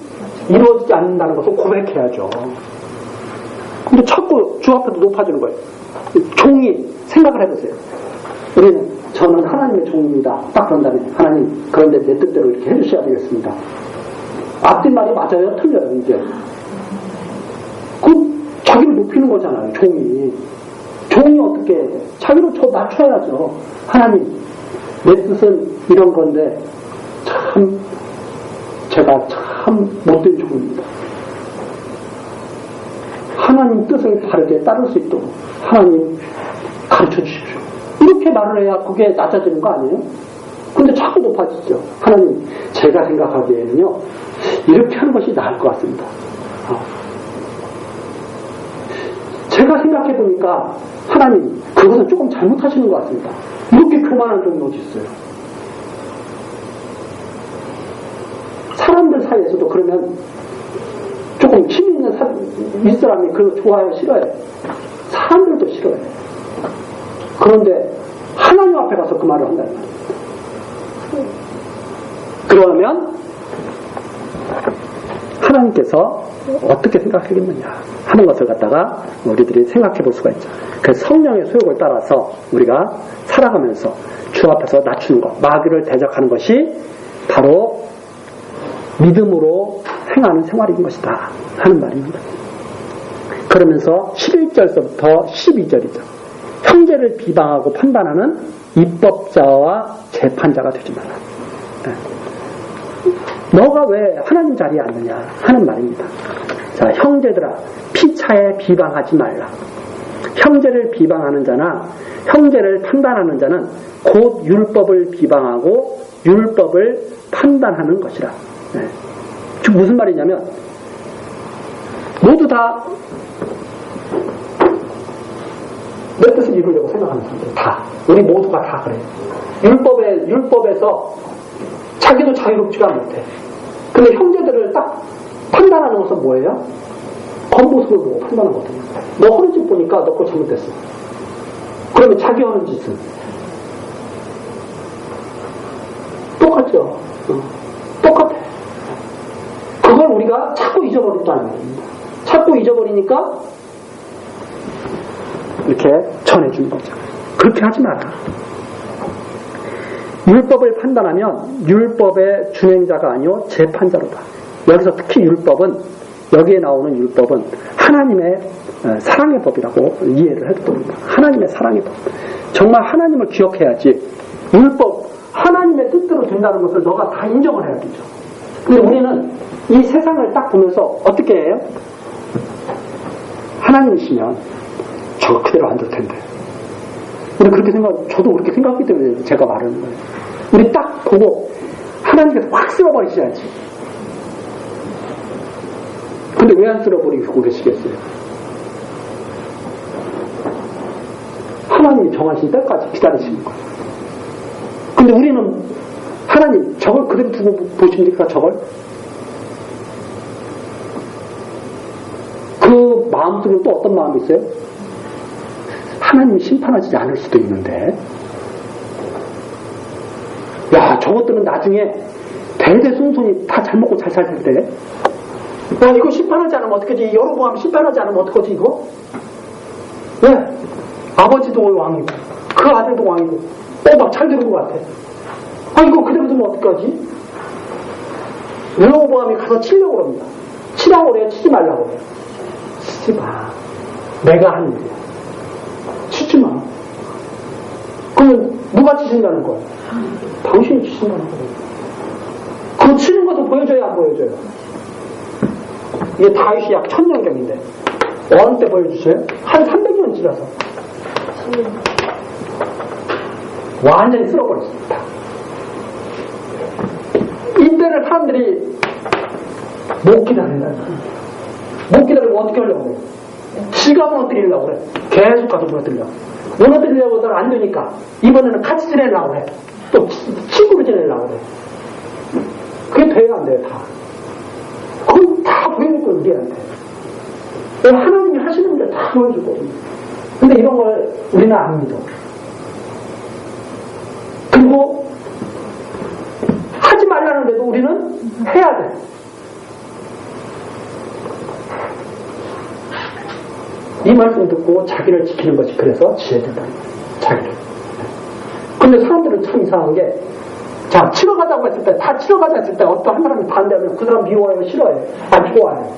이루어지지 않는다는 것을 고백해야죠. 근데 자꾸 주 앞에서 높아지는 거예요. 종이 생각을 해보세요. 저는 하나님의 종입니다. 딱 그런 다음에 하나님 그런데 내 뜻대로 이렇게 해주셔야 되겠습니다. 앞뒤 말이 맞아요? 틀려요? 이제 자기를 높이는 거잖아요. 종이 어떻게 해야 돼? 자기를 낮춰야죠. 하나님 내 뜻은 이런 건데 제가 참 못된 종입니다. 하나님 뜻을 바르게 따를 수 있도록 하나님 가르쳐 주십시오. 이렇게 말을 해야 그게 낮아지는 거 아니에요? 근데 자꾸 높아지죠. 하나님 제가 생각하기에는요 이렇게 하는 것이 나을 것 같습니다. 제가 생각해보니까 하나님 그것은 조금 잘못하시는 것 같습니다. 이렇게 교만한 종이 어디 있어요? 사람들 사이에서도 그러면 조금 힘 있는 사람이 그거 좋아요 싫어요? 사람들도 싫어요. 그런데 하나님 앞에 가서 그 말을 한다는 말이에요. 그러면 하나님께서 어떻게 생각하겠느냐 하는 것을 갖다가 우리들이 생각해 볼 수가 있죠. 그래서 성령의 소욕을 따라서 우리가 살아가면서 주 앞에서 낮추는 것, 마귀를 대적하는 것이 바로 믿음으로 행하는 생활인 것이다 하는 말입니다. 그러면서 11절서부터 12절이죠. 형제를 비방하고 판단하는 입법자와 재판자가 되지 마라. 너가 왜 하나님 자리에 앉느냐 하는 말입니다. 자, 형제들아 피차에 비방하지 말라. 형제를 비방하는 자나 형제를 판단하는 자는 곧 율법을 비방하고 율법을 판단하는 것이라. 즉 무슨 말이냐면 모두 다 내 뜻을 이루려고 생각하는 사람들 다 우리 모두가 다 그래. 율법에서 자기도 자유롭지가 못해. 근데 형제들을 딱 판단하는 것은 뭐예요? 겉모습을 보고 판단하거든요. 너 하는 짓 보니까 너 거 잘못됐어. 그러면 자기 하는 짓은 똑같죠. 똑같아. 그걸 우리가 자꾸 잊어버린다는 말입니다. 잊어버리니까 이렇게 전해주는 거죠. 그렇게 하지 마라. 율법을 판단하면 율법의 준행자가 아니요 재판자로다. 여기서 특히 율법은, 여기에 나오는 율법은 하나님의 사랑의 법이라고 이해를 해도 됩니다. 하나님의 사랑의 법. 정말 하나님을 기억해야지. 율법, 하나님의 뜻대로 된다는 것을 너가 다 인정을 해야 되죠. 근데 우리는 이 세상을 딱 보면서 어떻게 해요? 하나님이시면 저 그대로 안 될 텐데. 우리 그렇게 저도 그렇게 생각하기 때문에 제가 말하는 거예요. 우리 딱 보고 하나님께서 확 쓸어버리셔야지. 근데 왜 안 쓸어버리고 계시겠어요? 하나님이 정하신 때까지 기다리시는 거예요. 근데 우리는 하나님 저걸 그대로 두고 보십니까? 저걸? 그 마음속에 또 어떤 마음이 있어요? 하나님이 심판하지 않을 수도 있는데, 야, 저것들은 나중에 대대손손이 다 잘 먹고 잘 살 텐데, 야, 이거 심판하지 않으면 어떡하지? 여로보암 심판하지 않으면 어떡하지, 이거? 왜? 아버지도 왕이고, 그 아들도 왕이고, 막 잘 되는 것 같아. 아, 이거 그대로 두면 어떡하지? 여로보암이 가서 치려고 그럽니다. 치라고 그래요? 치지 말라고 그래요? 치지 마. 내가 하는 일이야. 치지 마. 그러면 누가 치신다는 거야? 당신이 치신다는 거야. 그 치는 것도 보여줘야 안 보여줘요? 이게 다윗이 약 1000년경인데 어느 때 보여주세요? 한 300년 지나서 완전히 쓸어버렸습니다. 이때를 사람들이 못 기다린다는 거야. 못 기다리고 어떻게 하려고 그래? 지가 무너뜨리려고 그래. 계속 가서 무너뜨리려고. 무너뜨리려고 하다가 안 되니까 이번에는 같이 지내려고 해. 또 친구로 지내려고 해. 그게 돼야 안 돼요, 다. 그건 다 보여주고 우리한테. 하나님이 하시는 게 다 보여주거든요. 근데 이런 걸 우리는 안 믿어. 그리고 하지 말라는데도 우리는 해야 돼. 이 말씀 듣고 자기를 지키는 것이 그래서 지혜된다. 자기를. 근데 사람들은 참 이상한 게, 자, 치러 가자고 했을 때, 다 치러 가자 했을 때 어떤 한 사람이 반대하면 그 사람 미워해요, 싫어해요? 안 좋아해요.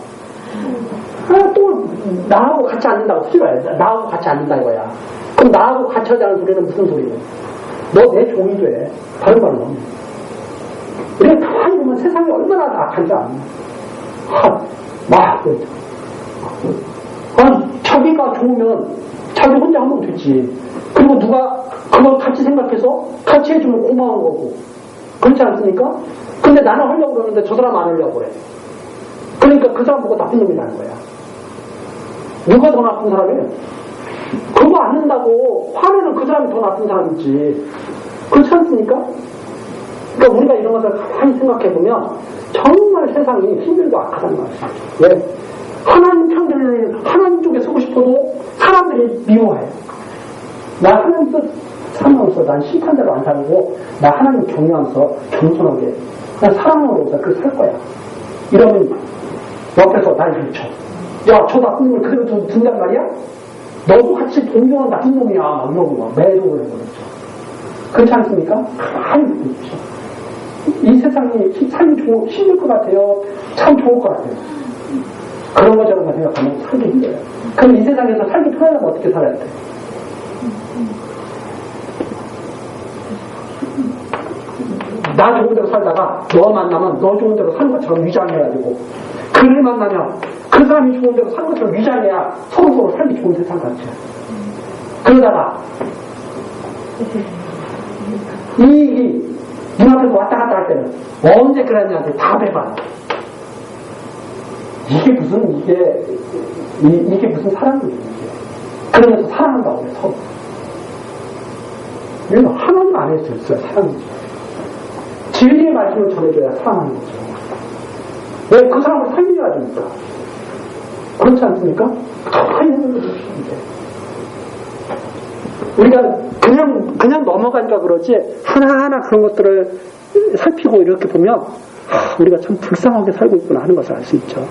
아, 또 나하고 같이 앉는다고 싫어해. 나하고 같이 앉는다 이거야. 그럼 나하고 같이 하자는 소리는 무슨 소리예요? 너 내 종이 돼. 다른 말로. 우리가 가만히 보면 세상이 얼마나 악한지 아냐. 막 자기가 좋으면 자기 혼자 하면 되지. 그리고 누가 그걸 같이 생각해서 같이 해주면 고마운 거고. 그렇지 않습니까? 근데 나는 하려고 그러는데 저 사람 안 하려고 그래. 그러니까 그 사람 보고 나쁜 놈이라는 거야. 누가 더 나쁜 사람이에요? 그거 안 한다고 화내는 그 사람이 더 나쁜 사람이지. 그렇지 않습니까? 그러니까 우리가 이런 것을 가만히 생각해보면 정말 세상이 힘들고 악하다는 말이죠. 왜? 하나님 편들을 하나님 쪽에 서고 싶어도 사람들이 미워해. 나 하나님 뜻 사랑하면서 난 심판대로 안 살고 나 하나님 경외하면서 겸손하게 난 사랑하면서 그렇게 살 거야. 이러면 옆에서 날 밀쳐. 야, 저 나쁜 놈을 그대로 둔단 말이야? 너도 같이 동경한 나쁜 놈이야. 막 이러고 막 매도를 해버렸죠. 그렇지 않습니까? 가만히 있죠. 이 세상이 살기 힘들 것 같아요? 참 좋을 것 같아요. 그런 거 저런 거 생각하면 살기 힘들어요. 그럼 이 세상에서 살기 편하려면 어떻게 살아야 돼? 나 좋은 대로 살다가 너 만나면 너 좋은 대로 사는 것처럼 위장해가지고 그를 만나면 그 사람이 좋은 대로 사는 것처럼 위장해야 서로 살기 좋은 세상 같죠. 그러다가 이익이 눈앞에서 왔다 갔다 할 때는 언제 그랬냐한테 다 배반. 이게 무슨 사랑이에요, 이게. 그러면서 사랑한다고 그래, 서로. 이건 하나님 안에서 있어요, 사랑이죠. 진리의 말씀을 전해줘야 사랑하는 거죠. 왜 그 사람을 살려야 되니까. 그렇지 않습니까? 가만히 있는 것도 좋은데. 우리가 그냥 넘어가니까 그러지, 하나하나 그런 것들을 살피고 이렇게 보면, 우리가 참 불쌍하게 살고 있구나 하는 것을 알 수 있죠.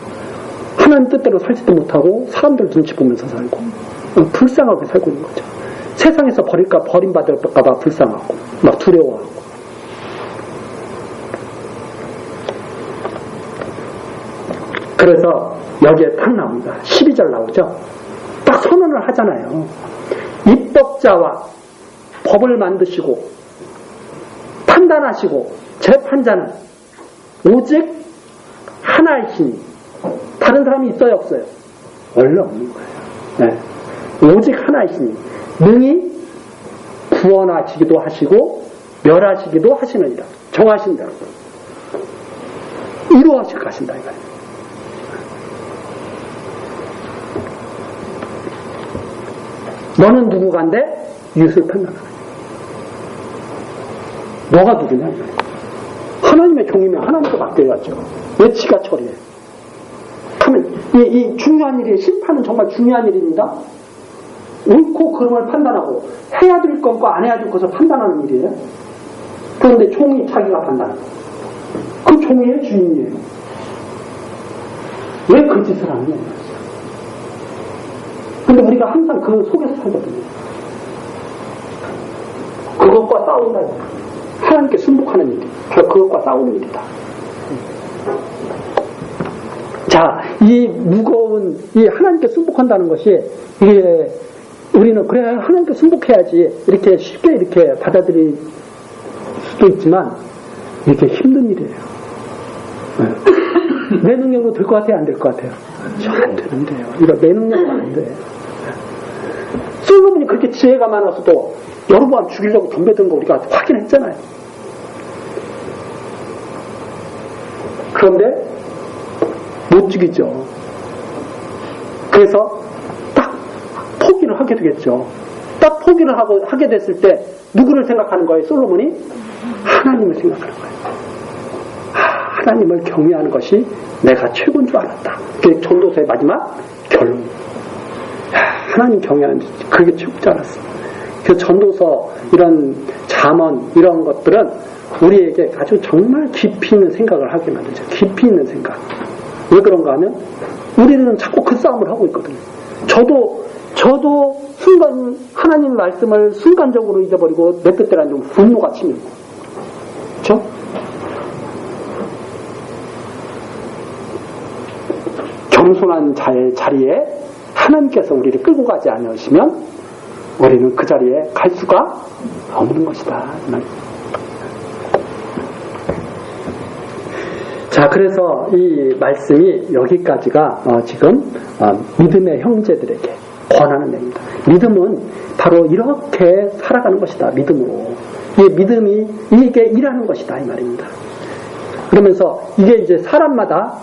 하나님 뜻대로 살지도 못하고 사람들 눈치 보면서 살고 불쌍하게 살고 있는 거죠. 세상에서 버림받을까 봐 불쌍하고 막 두려워하고. 그래서 여기에 딱 나옵니다. 12절 나오죠. 딱 선언을 하잖아요. 입법자와 법을 만드시고 판단하시고 재판자는 오직 하나이시니 다른 사람이 있어요 없어요? 원래 없는 거예요. 네. 오직 하나이시니 능히 구원하시기도 하시고 멸하시기도 하시느니라. 정하신 대로 이루어질 것이다 이거예요. 너는 누구간데 이웃을 판단하라. 너가 누구냐? 하나님의 종이면 하나님께 맡겨야죠. 왜 지가 처리해? 하면 이 중요한 일이 심판은 정말 중요한 일입니다. 옳고 그름을 판단하고 해야 될 것과 안 해야 될 것을 판단하는 일이에요. 그런데 종이 자기가 판단하고 그 종이의 주인이에요. 왜 그 짓을 하느냐? 근데 우리가 항상 그 속에서 살거든요. 그것과 싸운다. 하나님께 순복하는 일이 바로 그것과 싸우는 일이다. 자, 이 무거운 이 하나님께 순복한다는 것이 이게 우리는 그래 하나님께 순복해야지 이렇게 쉽게 이렇게 받아들일 수도 있지만 이게 힘든 일이에요. 내 능력으로 될 것 같아요? 안 될 것 같아요? 안 되는데요. 이거 내 능력은 안 돼. 솔로몬이 그렇게 지혜가 많아서도 여러분 죽이려고 덤벼든 거 우리가 확인했잖아요. 그런데 못 죽이죠. 그래서 딱 포기를 하게 되겠죠. 딱 포기를 하게 됐을 때 누구를 생각하는 거예요? 솔로몬이? 하나님을 생각하는 거예요. 하나님을 경외하는 것이 내가 최고인 줄 알았다. 그게 전도서의 마지막 결론. 하나님 경외하는 그게 최고인 줄 알았어. 그 전도서 이런 잠언 이런 것들은 우리에게 아주 정말 깊이 있는 생각을 하게 만들죠. 깊이 있는 생각. 왜 그런가 하면 우리는 자꾸 그 싸움을 하고 있거든요. 저도 순간 하나님 말씀을 순간적으로 잊어버리고 내 뜻대로 안 되면 분노가 치밀고, 그렇죠? 겸손한 자의 자리에 하나님께서 우리를 끌고 가지 않으시면 우리는 그 자리에 갈 수가 없는 것이다. 자, 그래서 이 말씀이 여기까지가 지금 믿음의 형제들에게 권하는 내용입니다. 믿음은 바로 이렇게 살아가는 것이다. 믿음으로. 이 믿음이 이게 일하는 것이다. 이 말입니다. 그러면서 이게 이제 사람마다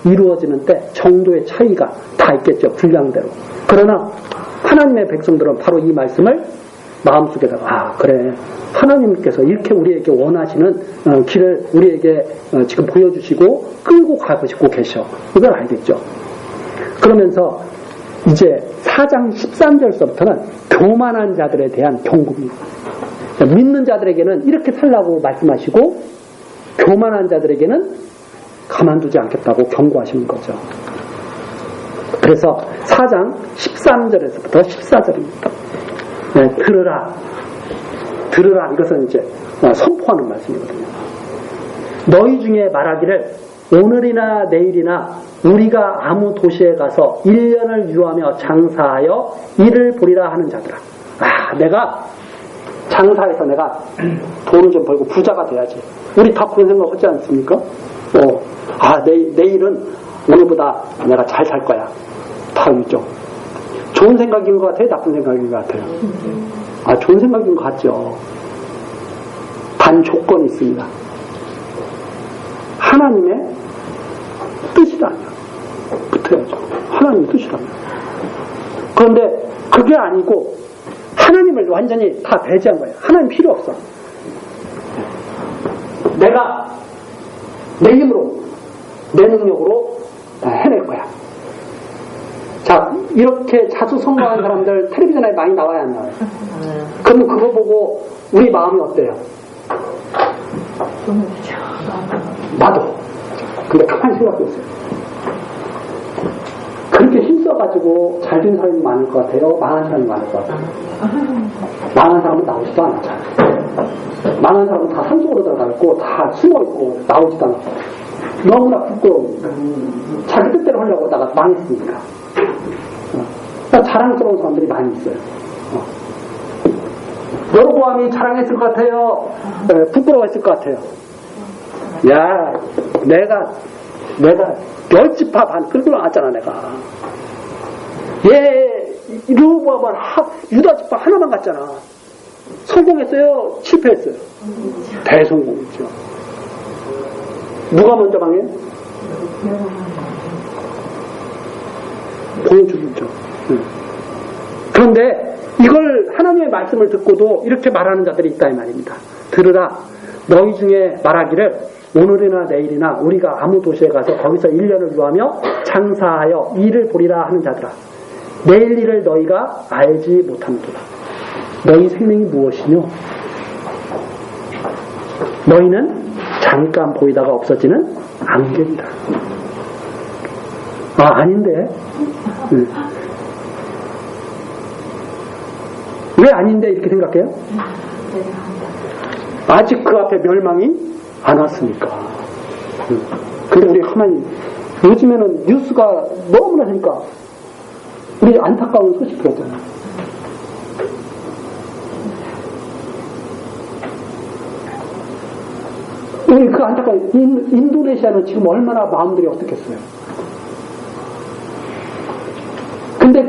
이루어지는 때 정도의 차이가 다 있겠죠. 분량대로. 그러나 하나님의 백성들은 바로 이 말씀을 마음속에다가 그래 하나님께서 이렇게 우리에게 원하시는 길을 우리에게 지금 보여주시고 끌고 가고 계셔. 이걸 알겠죠. 그러면서 이제 4장 13절서부터는 교만한 자들에 대한 경고입니다. 믿는 자들에게는 이렇게 살라고 말씀하시고 교만한 자들에게는 가만두지 않겠다고 경고하시는 거죠. 그래서 4장 13절에서부터 14절입니다. 네, 들으라 이것은 이제 선포하는 말씀이거든요. 너희 중에 말하기를 오늘이나 내일이나 우리가 아무 도시에 가서 1년을 유하며 장사하여 일을 보리라 하는 자들아. 내가 장사해서 내가 돈을 좀 벌고 부자가 돼야지. 우리 다 그런 생각 하지 않습니까? 내일은 오늘보다 내가 잘 살 거야. 다 있죠. 좋은 생각인 것 같아요? 나쁜 생각인 것 같아요? 좋은 생각인 것 같죠. 단 조건이 있습니다. 하나님의 뜻이라면 붙어야죠. 하나님의 뜻이라면. 그런데 그게 아니고 하나님을 완전히 다 배제한 거예요. 하나님 필요 없어. 내가 내 힘으로 내 능력으로 해낼 거야. 자, 이렇게 자주 성공한 사람들 텔레비전에 많이 나와야 안 나와요? 그러면 그거 보고 우리 마음이 어때요? 나도. 근데 가만히 생각해보세요. 그렇게 힘써가지고 잘 된 사람이 많을 것 같아요? 망한 사람이 많을 것 같아요? 망한 사람은 나오지도 않았잖아요. 망한 사람은 다 산속으로 들어가 있고 다 숨어있고 나오지도 않고 너무나 부끄러워. 자기 뜻대로 하려고 하다가 망했으니까. 그러니까 자랑스러운 사람들이 많이 있어요. 여로보암이 자랑했을 것 같아요? 부끄러워했을 것 같아요? 야, 내가 10지파 반 끌고 나왔잖아, 내가. 여로보암은 유다 지파 하나만 갔잖아. 성공했어요? 실패했어요? 대성공이죠. 누가 먼저 망해? 보여주죠. 그런데 이걸 하나님의 말씀을 듣고도 이렇게 말하는 자들이 있다 이 말입니다. 들으라, 너희 중에 말하기를 오늘이나 내일이나 우리가 아무 도시에 가서 거기서 1년을 유하며 장사하여 일을 보리라 하는 자들아, 내일 일을 너희가 알지 못함도다. 너희 생명이 무엇이뇨? 너희는 잠깐 보이다가 없어지는 안개이다. 아닌데? 왜 아닌데 이렇게 생각해요? 아직 그 앞에 멸망이 안 왔으니까. 근데 우리 하나님, 요즘에는 뉴스가 너무나 하니까 우리 안타까운 소식 들었잖아요. 우리 그 안타까운 인도네시아는 지금 얼마나 마음들이 어떻겠어요? 근데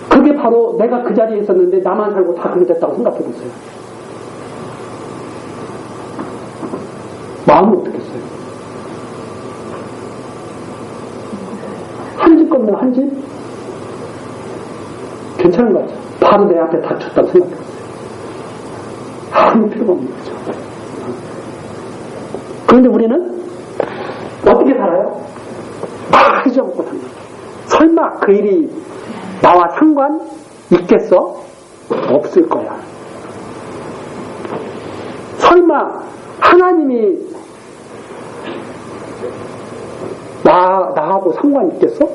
그게 바로 내가 그 자리에 있었는데 나만 살고 다 그렇게 됐다고 생각해 보세요. 마음은 어떻겠어요? 한 집 건너 한 집? 괜찮은 거 같죠? 바로 내 앞에 닥쳤다고 생각해 보세요. 아무 필요가 없는 거죠. 그런데 우리는 어떻게 살아요? 다 잊어먹고 삽니다. 설마 그 일이 나와 상관 있겠어? 없을 거야. 설마 하나님이 나하고 상관 있겠어?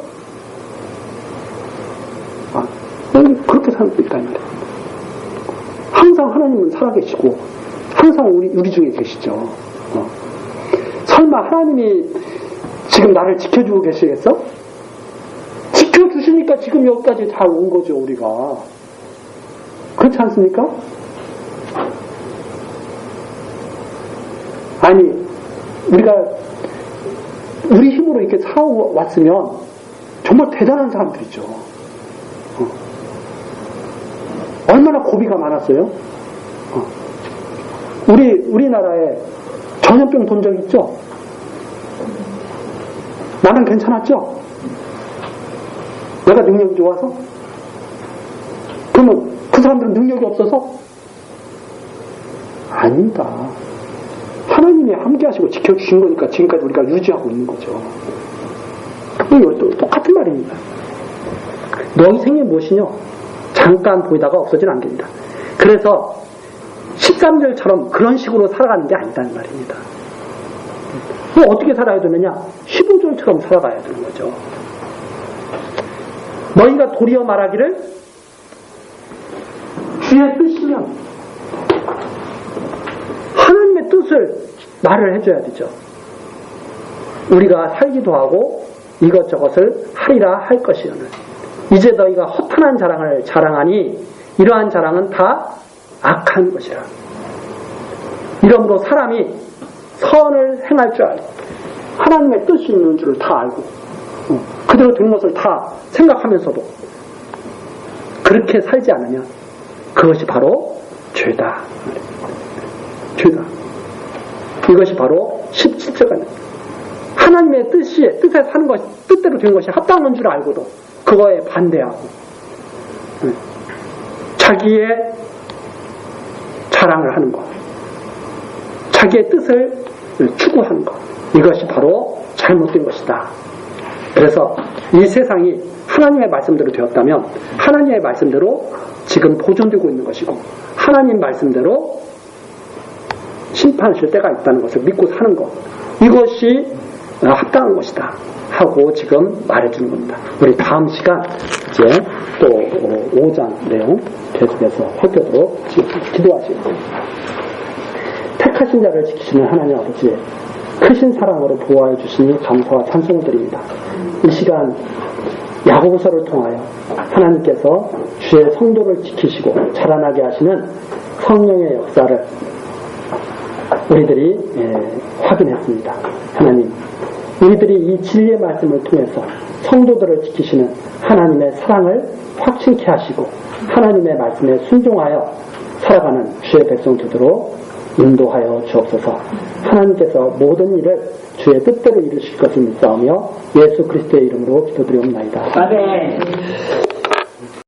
그렇게 살고 있다는 거예요. 항상 하나님은 살아계시고 항상 우리 중에 계시죠. 설마 하나님이 지금 나를 지켜주고 계시겠어? 지켜주시니까 지금 여기까지 잘 온 거죠, 우리가. 그렇지 않습니까? 아니, 우리가 우리 힘으로 이렇게 살아왔으면 정말 대단한 사람들이죠. 얼마나 고비가 많았어요? 우리나라에 전염병 돈 적 있죠? 나는 괜찮았죠? 내가 능력이 좋아서? 그러면 그 사람들은 능력이 없어서? 아닙니다. 하나님이 함께 하시고 지켜주신 거니까 지금까지 우리가 유지하고 있는 거죠. 이것도 똑같은 말입니다. 너희 생명이 무엇이뇨? 잠깐 보이다가 없어진 안개입니다. 그래서 13절처럼 그런 식으로 살아가는 게 아니다는 말입니다. 어떻게 살아야 되느냐? 15절처럼 살아가야 되는 거죠. 너희가 도리어 말하기를 주의 뜻이면 하나님의 뜻을 말을 해줘야 되죠. 우리가 살기도 하고 이것저것을 하리라 할 것이오늘 이제 너희가 허탄한 자랑을 자랑하니 이러한 자랑은 다 악한 것이라. 이러므로 사람이 선을 행할 줄 알고 하나님의 뜻이 있는 줄을 다 알고 그대로 된 것을 다 생각하면서도 그렇게 살지 않으면 그것이 바로 죄다. 죄다. 이것이 바로 17절까지 하나님의 뜻에 사는 것, 뜻대로 된 것이 합당한 줄 알고도 그거에 반대하고 자기의 자랑을 하는 것, 자기의 뜻을 추구하는 것, 이것이 바로 잘못된 것이다. 그래서 이 세상이 하나님의 말씀대로 되었다면 하나님의 말씀대로 지금 보존되고 있는 것이고 하나님 말씀대로 심판하실 때가 있다는 것을 믿고 사는 것, 이것이 합당한 것이다 하고 지금 말해주는 겁니다. 우리 다음 시간 이제 또 5장 내용 계속해서 살펴보도록 기도하시겠습니다. 택하신 자를 지키시는 하나님 아버지의 크신 사랑으로 보호하여 주시니 감사와 찬송을 드립니다. 이 시간 야고보서를 통하여 하나님께서 주의 성도를 지키시고 자라나게 하시는 성령의 역사를 우리들이 확인했습니다. 하나님, 우리들이 이 진리의 말씀을 통해서 성도들을 지키시는 하나님의 사랑을 확신케 하시고 하나님의 말씀에 순종하여 살아가는 주의 백성 되도록 인도하여 주옵소서. 하나님께서 모든 일을 주의 뜻대로 이루실 것을 믿사오며 예수 그리스도의 이름으로 기도드리옵나이다. 아멘.